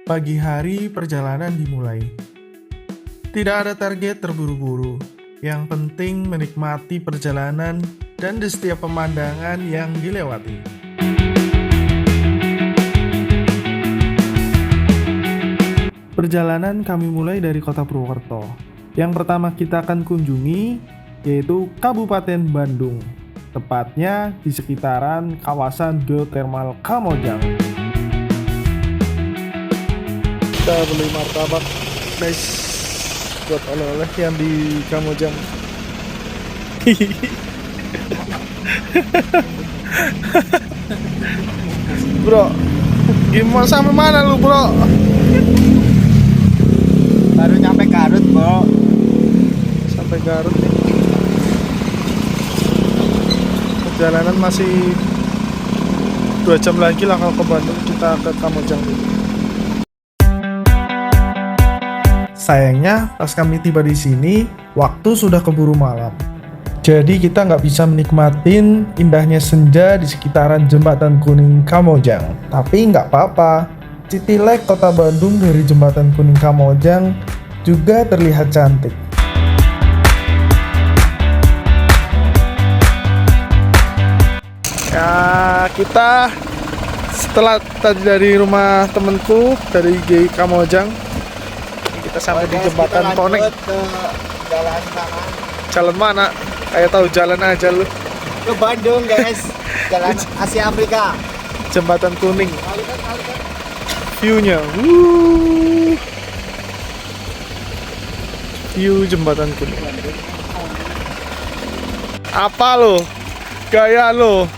Pagi hari perjalanan dimulai. Tidak ada target terburu-buru. Yang penting menikmati perjalanan dan di setiap pemandangan yang dilewati. Perjalanan kami mulai dari kota Purwokerto. Yang pertama kita akan kunjungi yaitu Kabupaten Bandung. Tepatnya di sekitaran kawasan geotermal Kamojang. Kita beli martabak guys buat oleh-oleh yang di Kamojang. Bro, gimana sampai mana lu bro? Baru nyampe Garut, Bro. Sampai Garut nih. Perjalanan masih 2 jam lagi lah kalau ke Bandung, kita ke Kamojang dulu. Sayangnya pas kami tiba di sini, waktu sudah keburu malam. Jadi kita nggak bisa menikmatin indahnya senja di sekitaran Jembatan Kuning Kamojang. Tapi nggak apa-apa, City Lake Kota Bandung dari Jembatan Kuning Kamojang juga terlihat cantik. Ya, kita setelah tadi dari rumah temenku dari GI Kamojang, kita sampai di Jembatan Kuning. Jalan sana. Jalan mana? Kayak tahu jalan aja lu. Ke Bandung, guys. Jalan Asia Afrika. Jembatan Kuning. Kalikan. View-nya. View Jembatan Kuning. Apa lo? Gaya lo.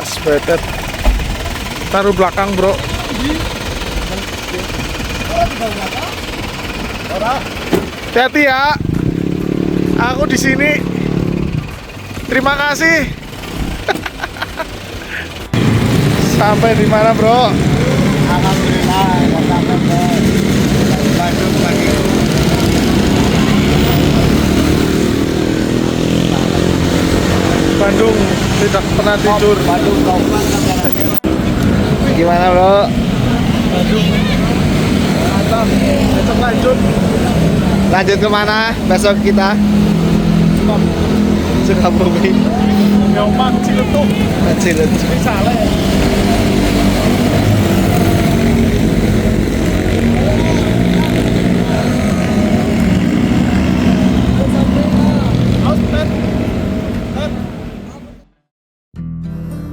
Sepeda. Taruh belakang, bro. Hati-hati ya. Aku di sini. Terima kasih. Sampai di mana, bro? Alhamdulillah, sampai ke Bandung pagi. Bandung tidak pernah tidur. Bandung lompat gimana, Bro? Bandung. Mantap. Besok lanjut. Lanjut kemana? Besok kita Sukabumi. Nyoman Ciletuh. Ciletuh. Salah ya.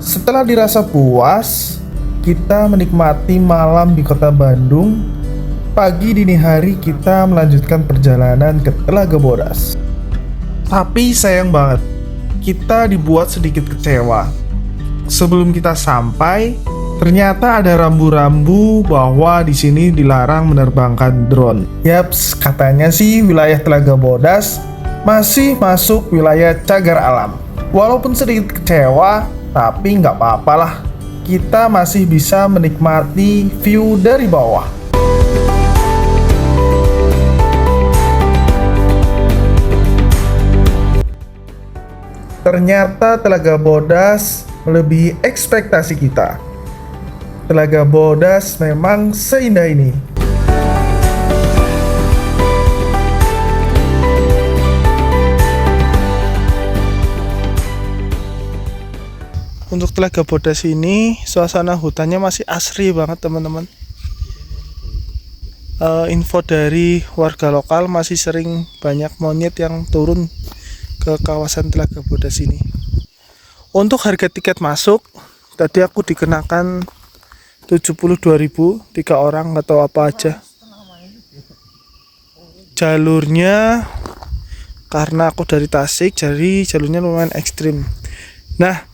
Setelah dirasa puas, kita menikmati malam di kota Bandung. Pagi dini hari kita melanjutkan perjalanan ke Telaga Bodas. Tapi sayang banget, kita dibuat sedikit kecewa. Sebelum kita sampai, ternyata ada rambu-rambu bahwa di sini dilarang menerbangkan drone. Yaps, katanya sih wilayah Telaga Bodas masih masuk wilayah cagar alam. Walaupun sedikit kecewa, tapi nggak apa-apalah. Kita masih bisa menikmati view dari bawah. Ternyata Telaga Bodas melebihi ekspektasi kita. Telaga Bodas memang seindah ini. Untuk Telaga Bodas ini, suasana hutannya masih asri banget teman-teman. Info dari warga lokal masih sering banyak monyet yang turun ke kawasan Telaga Bodas ini. Untuk harga tiket masuk, tadi aku dikenakan 72.000 3 orang, nggak tahu apa aja. Jalurnya karena aku dari Tasik, jadi jalurnya lumayan ekstrim. Nah,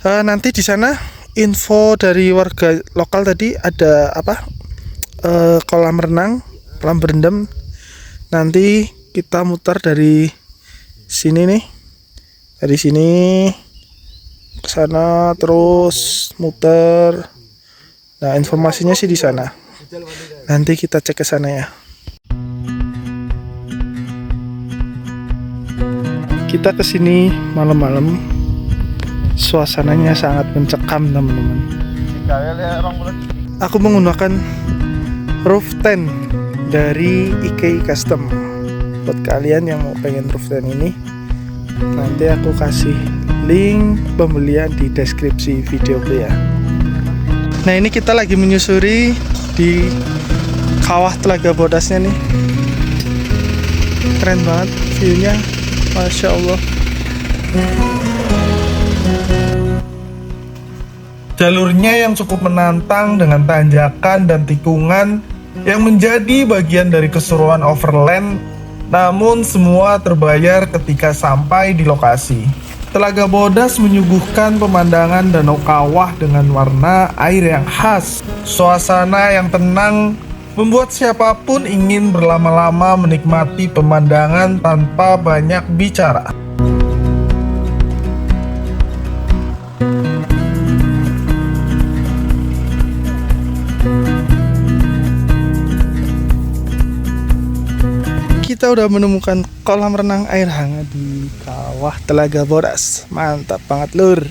nanti di sana info dari warga lokal tadi ada apa? Kolam renang, kolam berendam. Nanti kita muter dari sini nih, dari sini ke sana terus muter. Nah, informasinya sih di sana. Nanti kita cek ke sana ya. Kita kesini malam-malam, suasananya sangat mencekam teman-teman. Aku menggunakan roof tent dari IK Custom. Buat kalian yang mau pengen roof tent ini, nanti aku kasih link pembelian di deskripsi video ya. Nah, ini kita lagi menyusuri di kawah Telaga Bodasnya nih. Keren banget view-nya, Masya Allah. Jalurnya yang cukup menantang dengan tanjakan dan tikungan yang menjadi bagian dari keseruan overland, namun semua terbayar ketika sampai di lokasi. Telaga Bodas menyuguhkan pemandangan danau kawah dengan warna air yang khas. Suasana yang tenang membuat siapapun ingin berlama-lama menikmati pemandangan tanpa banyak bicara. Kita udah menemukan kolam renang air hangat di kawah Telaga Bodas. Mantap banget lur.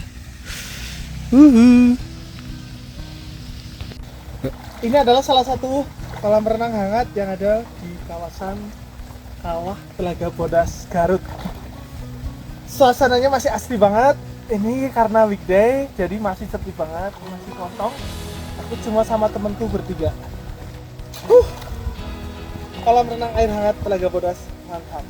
Ini adalah salah satu kolam renang hangat yang ada di kawasan kawah Telaga Bodas, Garut. Suasananya masih asli banget. Ini karena weekday, jadi masih sepi banget, masih kosong. Aku cuma sama temenku bertiga. Kolam renang air hangat Telaga Bodas, mantap.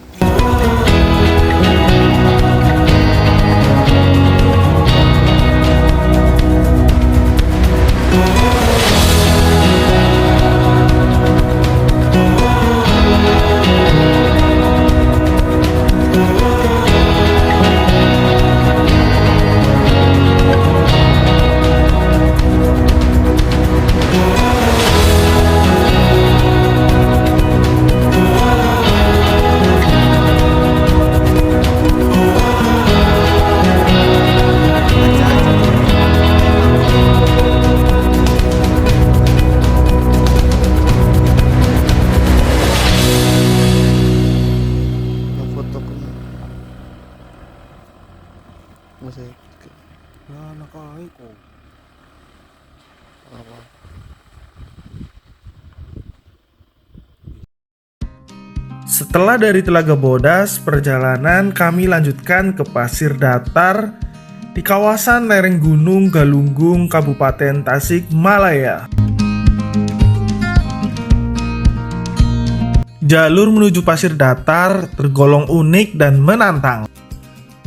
Setelah dari Telaga Bodas, perjalanan kami lanjutkan ke Pasir Datar di kawasan lereng Gunung Galunggung, Kabupaten Tasikmalaya. Jalur menuju Pasir Datar tergolong unik dan menantang,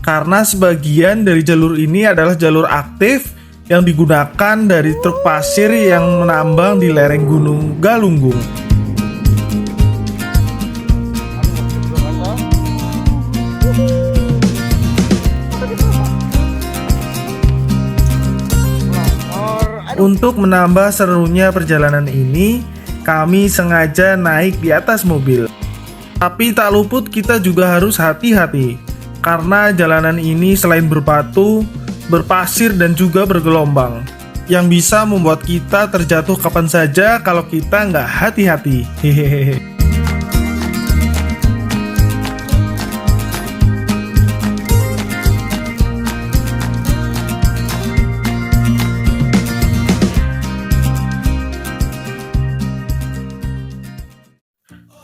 karena sebagian dari jalur ini adalah jalur aktif yang digunakan dari truk pasir yang menambang di lereng Gunung Galunggung. Untuk menambah serunya perjalanan ini, kami sengaja naik di atas mobil. Tapi tak luput kita juga harus hati-hati, karena jalanan ini selain berbatu, berpasir dan juga bergelombang, yang bisa membuat kita terjatuh kapan saja kalau kita nggak hati-hati. Hehehe.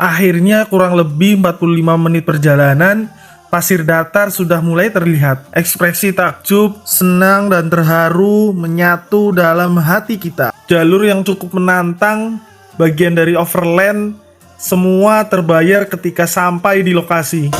Akhirnya kurang lebih 45 menit perjalanan, Pasir Datar sudah mulai terlihat. Ekspresi takjub, senang dan terharu menyatu dalam hati kita. Jalur yang cukup menantang, bagian dari overland, semua terbayar ketika sampai di lokasi.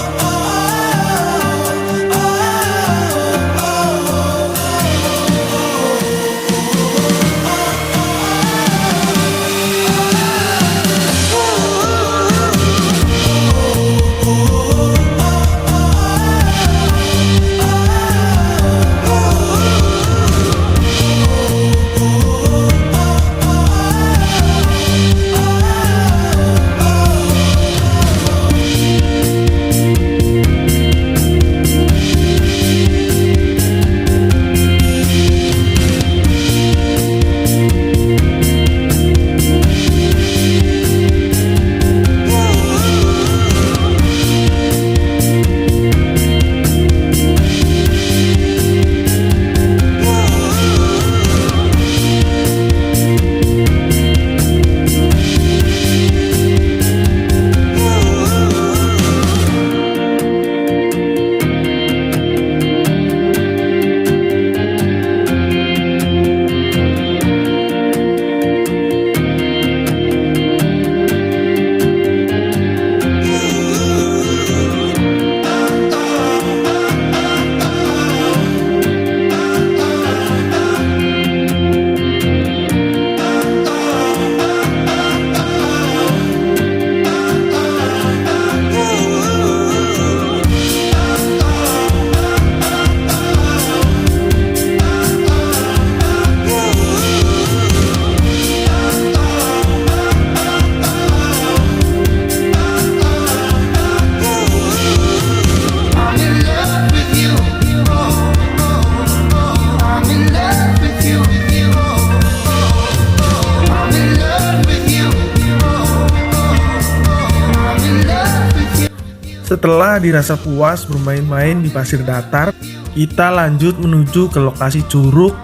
Setelah dirasa puas bermain-main di pasir datar, kita lanjut menuju ke lokasi curug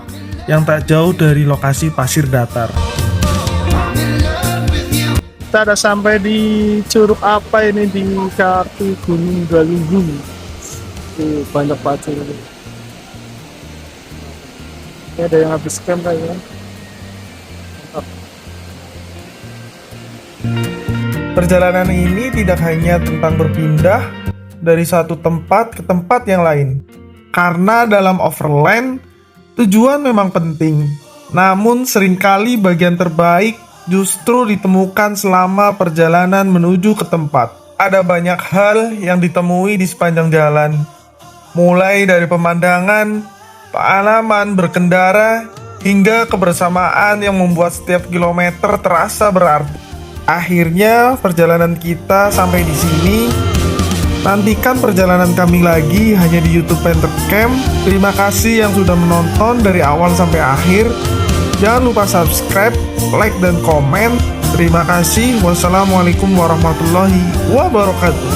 yang tak jauh dari lokasi pasir datar. Kita ada sampai di curug apa ini, di kaki Gunung Galunggung. Banyak pasir ini. Ini ada yang habis camp kayaknya. Mantap. Perjalanan ini tidak hanya tentang berpindah dari satu tempat ke tempat yang lain. Karena dalam overland, tujuan memang penting. Namun seringkali bagian terbaik justru ditemukan selama perjalanan menuju ke tempat. Ada banyak hal yang ditemui di sepanjang jalan. Mulai dari pemandangan, pengalaman berkendara, hingga kebersamaan yang membuat setiap kilometer terasa berarti. Akhirnya perjalanan kita sampai di sini. Nantikan perjalanan kami lagi hanya di YouTube Panther Camp. Terima kasih yang sudah menonton dari awal sampai akhir. Jangan lupa subscribe, like, dan komen. Terima kasih. Wassalamualaikum warahmatullahi wabarakatuh.